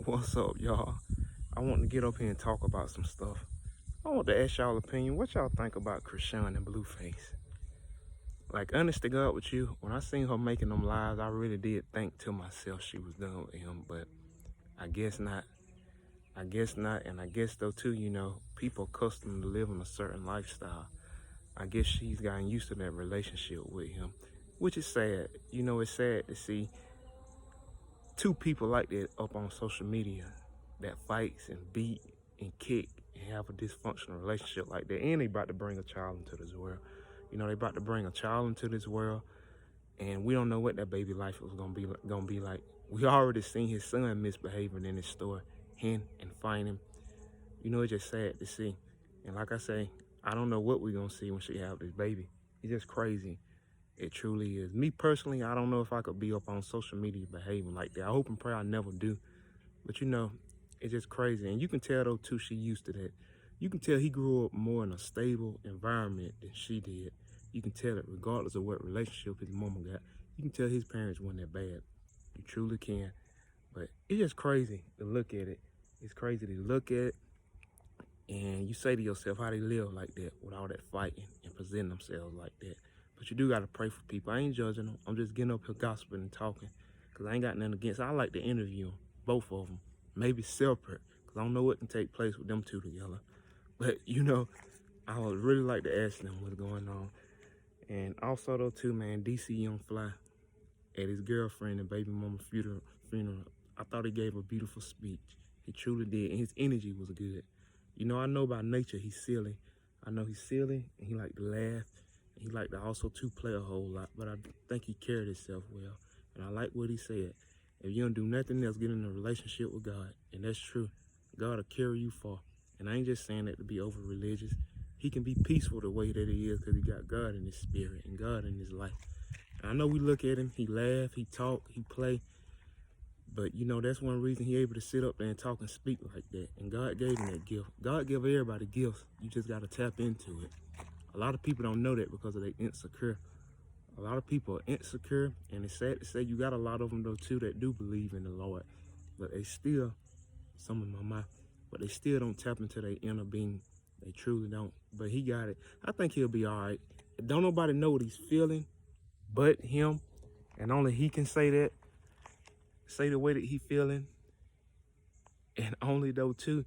What's up, y'all? I want to get up here and talk about some stuff. I want to ask y'all opinion. What y'all think about Krishan and Blueface? Like, honest to God with you, when I seen her making them lives, I really did think to myself she was done with him, but I guess not. I guess not, and I guess though too, people accustomed to living a certain lifestyle. I guess she's gotten used to that relationship with him, which is sad. It's sad to see two people like that up on social media that fights and beat and kick and have a dysfunctional relationship like that. And they about to bring a child into this world. They about to bring a child into this world, and we don't know what that baby life was gonna be like. We already seen his son misbehaving in his store, hen and fighting. It's just sad to see. And like I say, I don't know what we're gonna see when she have this baby. It's just crazy. It truly is. Me personally, I don't know if I could be up on social media behaving like that. I hope and pray I never do. But it's just crazy. And you can tell though too, she used to that. You can tell he grew up more in a stable environment than she did. You can tell it regardless of what relationship his mama got. You can tell his parents weren't that bad. You truly can. But it's just crazy to look at it. It's crazy to look at it. And you say to yourself how they live like that with all that fighting and presenting themselves like that. But you do got to pray for people. I ain't judging them. I'm just getting up here gossiping and talking. Because I ain't got nothing against. I like to interview them, both of them. Maybe separate. Because I don't know what can take place with them two together. But, I would really like to ask them what's going on. And also, though, too, man, DC Young Fly at his girlfriend and baby mama funeral, I thought he gave a beautiful speech. He truly did. And his energy was good. I know by nature he's silly. I know he's silly and he like to laugh. He like to also too play a whole lot, but I think he carried himself well. And I like what he said. If you don't do nothing else, get in a relationship with God. And that's true. God will carry you far. And I ain't just saying that to be over religious. He can be peaceful the way that he is because he got God in his spirit and God in his life. And I know we look at him, he laugh, he talk, he play. But that's one reason he able to sit up there and talk and speak like that. And God gave him that gift. God give everybody gifts. You just got to tap into it. A lot of people don't know that because of their insecure. A lot of people are insecure, and it's sad to say you got a lot of them though too that do believe in the Lord, but they still, some of my mind, but they still don't tap into their inner being. They truly don't. But he got it. I think he'll be all right. Don't nobody know what he's feeling but him, and only he can say that. Say the way that he feeling, and only though too,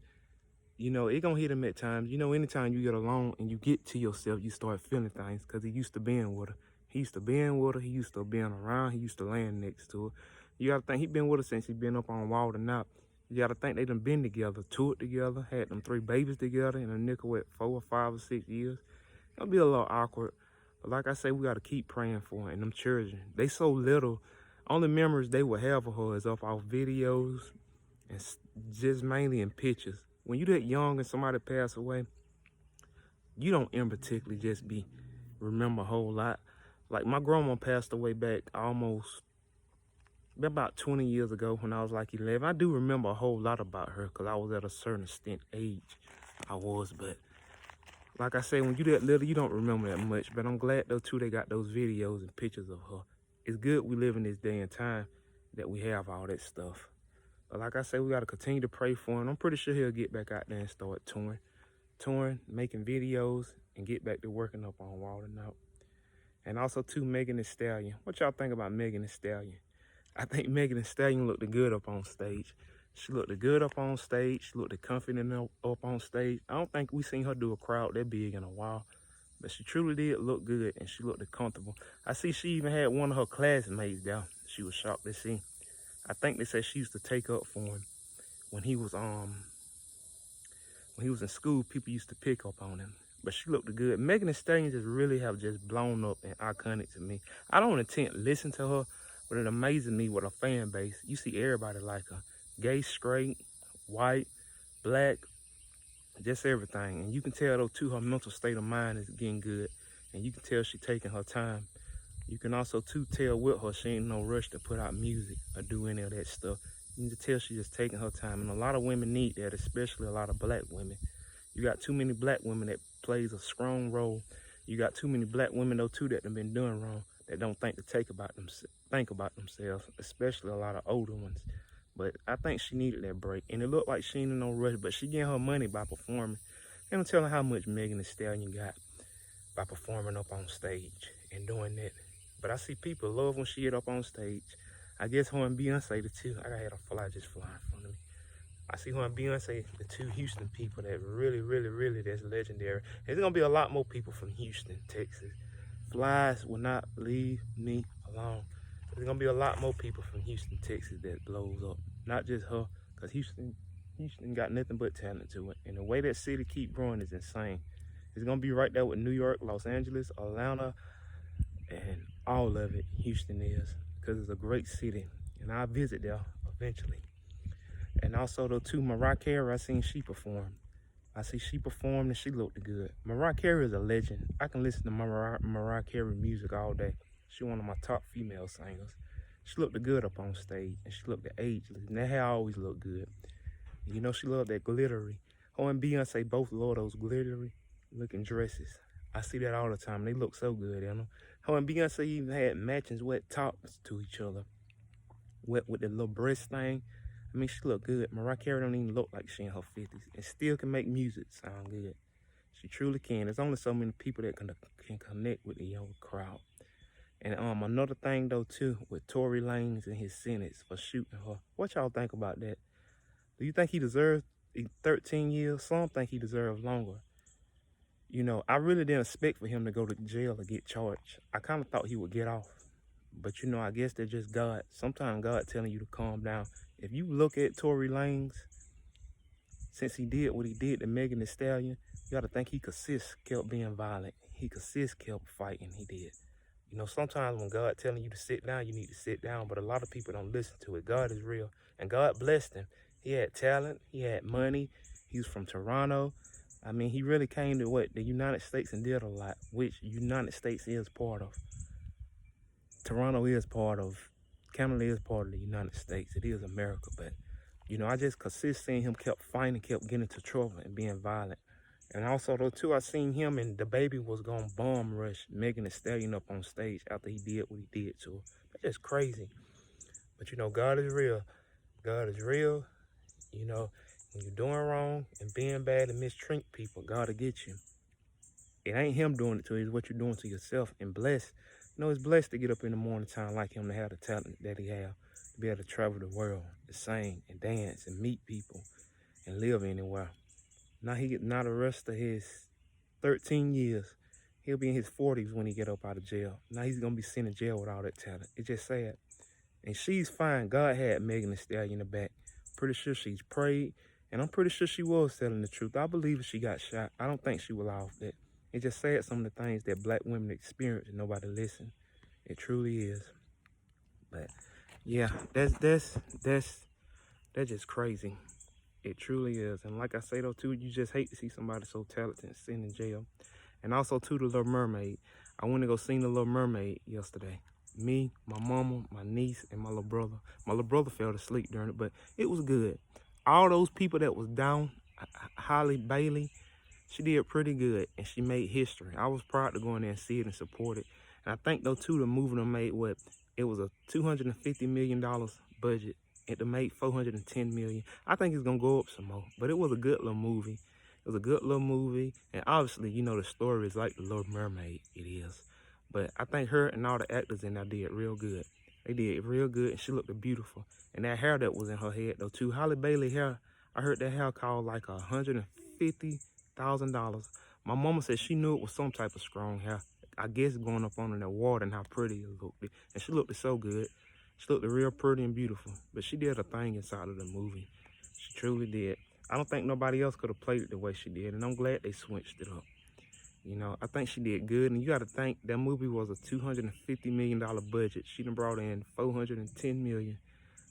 it gonna hit him at times. Anytime you get alone and you get to yourself, you start feeling things because he used to being with her. He used to being with her. He used to being around. He used to laying next to her. You gotta think he been with her since he been up on Walden Out. You gotta think they done been together, toured together, had them 3 babies together in a nickel at 4 or 5 or 6 years. It'll be a little awkward. But like I say, we gotta keep praying for her and them children. They so little. Only memories they will have of her is off our videos and just mainly in pictures. When you that young and somebody pass away, you don't in particularly just remember a whole lot. Like my grandma passed away back almost about 20 years ago when I was like 11. I do remember a whole lot about her because I was at a certain extent age. But like I say, when you that little, you don't remember that much. But I'm glad though too they got those videos and pictures of her. It's good we live in this day and time that we have all that stuff. But like I say, we got to continue to pray for him. I'm pretty sure he'll get back out there and start touring, making videos, and get back to working up on Walden Out. And also, too, Megan Thee Stallion. What y'all think about Megan Thee Stallion? I think Megan Thee Stallion looked good up on stage. She looked good up on stage. She looked confident up on stage. I don't think we seen her do a crowd that big in a while. But she truly did look good, and she looked comfortable. I see she even had one of her classmates down. She was shocked to see. I think they said she used to take up for him when he was in school. People used to pick up on him, but she looked good. Megan Thee Stallion just really have just blown up and iconic to me. I don't intend to listen to her, but it amazes me with a fan base. You see everybody like her, gay, straight, white, black, just everything. And you can tell though too her mental state of mind is getting good, and you can tell she taking her time. You can also too tell with her she ain't no rush to put out music or do any of that stuff. You need to tell she just taking her time, and a lot of women need that, especially a lot of black women. You got too many black women that plays a strong role. You got too many black women though too that have been doing wrong, that don't think to think about themselves, especially a lot of older ones. But I think she needed that break. And it looked like she ain't in no rush, but she getting her money by performing. And I'm telling how much Megan Thee Stallion got by performing up on stage and doing that. But I see people love when she get up on stage. I guess her and Beyonce the two. I had a fly just flying in front of me. I see her and Beyonce, the two Houston people that really, that's legendary. There's gonna be a lot more people from Houston, Texas. Flies will not leave me alone. There's gonna be a lot more people from Houston, Texas that blows up. Not just her, because Houston got nothing but talent to it. And the way that city keep growing is insane. It's gonna be right there with New York, Los Angeles, Atlanta, and all of it. Houston is, because it's a great city, and I'll visit there eventually. And also though too, Mariah Carey, I seen she perform. I see she performed and she looked good. Mariah Carey is a legend. I can listen to Mariah Carey music all day. She one of my top female singers. She looked good up on stage, and she looked ageless. And that hair always looked good. And you know she loved that glittery. Her and Beyonce both love those glittery looking dresses. I see that all the time. They look so good, you know. Her and Beyonce even had matching wet tops to each other. Wet with the little breast thing. I mean, she look good. Mariah Carey don't even look like she in her 50s and still can make music sound good. She truly can. There's only so many people that can connect with the young crowd. And another thing though too, with Tory Lanez and his sentence for shooting her. What y'all think about that? Do you think he deserves 13 years? Some think he deserves longer. You know, I really didn't expect for him to go to jail or get charged. I kind of thought he would get off. But you know, I guess that's just God. Sometimes God telling you to calm down. If you look at Tory Lanez, since he did what he did to Megan Thee Stallion, you got to think he kept being violent. He kept fighting. He did. You know, sometimes when God telling you to sit down, you need to sit down. But a lot of people don't listen to it. God is real. And God blessed him. He had talent. He had money. He was from Toronto. I mean, he really came to the United States and did a lot, which United States is part of. Toronto is part of, Canada is part of the United States. It is America, but, you know, I just seeing him kept fighting, kept getting into trouble and being violent. And also, though, too, I seen him and the baby was going to bomb rush Megan Thee Stallion up on stage after he did what he did to her. That's just crazy. But, you know, God is real. God is real. You know, when you're doing wrong and being bad and mistreating people, God will get you. It ain't him doing it to you. It's what you're doing to yourself. And blessed. You know, it's blessed to get up in the morning time like him, to have the talent that he have, to be able to travel the world, to sing and dance and meet people and live anywhere. Now now the rest of his 13 years, he'll be in his 40s when he get up out of jail. Now he's gonna be sent to jail with all that talent. It's just sad. And she's fine. God had Megan Thee Stallion in the back. Pretty sure she's prayed, and I'm pretty sure she was telling the truth. I believe she got shot. I don't think she was off that. It's just sad some of the things that black women experience and nobody listen. It truly is. But yeah, that's just crazy. It truly is. And like I say though too, you just hate to see somebody so talented sitting in jail. And also too, the Little Mermaid. I went to go see the Little Mermaid yesterday. Me, my mama, my niece, and my little brother. My little brother fell asleep during it, but it was good. All those people that was down, Halle Bailey, she did pretty good, and she made history. I was proud to go in there and see it and support it. And I think though too, the movie done made it was a $250 million budget. It done made $410 million. I think it's gonna go up some more. But it was a good little movie. It was a good little movie, and obviously, you know, the story is like the Little Mermaid. It is. But I think her and all the actors in there did real good. They did real good, and she looked beautiful. And that hair that was in her head, though, too. Halle Bailey hair, I heard that hair called like $150,000. My mama said she knew it was some type of strong hair. I guess going up on in that water and how pretty it looked. And she looked so good. She looked real pretty and beautiful. But she did a thing inside of the movie. She truly did. I don't think nobody else could have played it the way she did. And I'm glad they switched it up. You know, I think she did good. And you got to think that movie was a $250 million budget. She done brought in $410 million.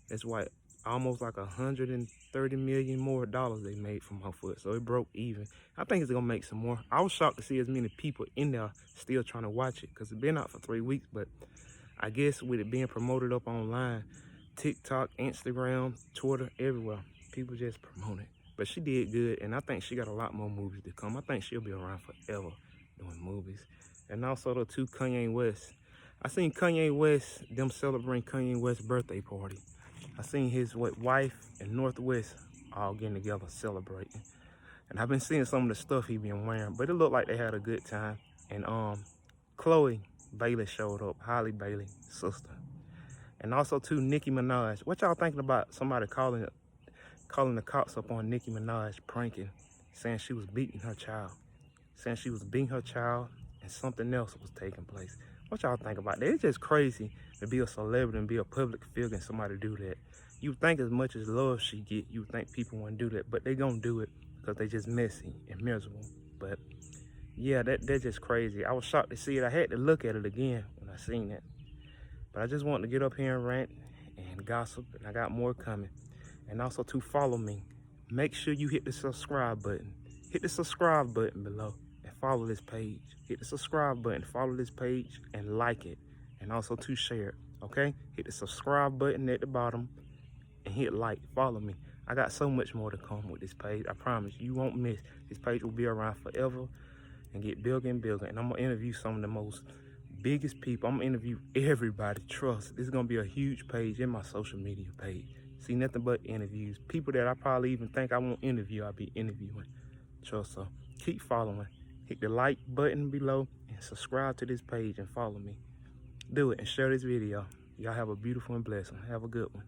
That's why almost like $130 million more dollars they made from her foot. So it broke even. I think it's going to make some more. I was shocked to see as many people in there still trying to watch it, because it's been out for 3 weeks. But I guess with it being promoted up online, TikTok, Instagram, Twitter, everywhere, people just promote it. But she did good, and I think she got a lot more movies to come. I think she'll be around forever doing movies. And also, the two Kanye West. I seen Kanye West, them celebrating Kanye West's birthday party. I seen his wife and Northwest all getting together celebrating. And I've been seeing some of the stuff he been wearing, but it looked like they had a good time. And Chloe Bailey showed up, Holly Bailey's sister. And also too, Nicki Minaj. What y'all thinking about somebody calling the cops up on Nicki Minaj pranking, saying she was beating her child, and something else was taking place? What y'all think about that? It's just crazy to be a celebrity and be a public figure and somebody do that. You think as much as love she get, you think people wouldn't do that, but they gonna do it because they just messy and miserable. But yeah, that's just crazy. I was shocked to see it. I had to look at it again when I seen it. But I just wanted to get up here and rant and gossip, and I got more coming. And also to follow me. Make sure you hit the subscribe button. Hit the subscribe button below and follow this page. Hit the subscribe button, follow this page, and like it. And also to share it, okay? Hit the subscribe button at the bottom and hit like, follow me. I got so much more to come with this page. I promise you won't miss. This page will be around forever and get bigger and bigger. And I'm gonna interview some of the most biggest people. I'm gonna interview everybody. Trust, this is gonna be a huge page in my social media page. See, nothing but interviews. People that I probably even think I won't interview, I'll be interviewing. Trust, so keep following. Hit the like button below and subscribe to this page and follow me. Do it and share this video. Y'all have a beautiful and blessed one. Have a good one.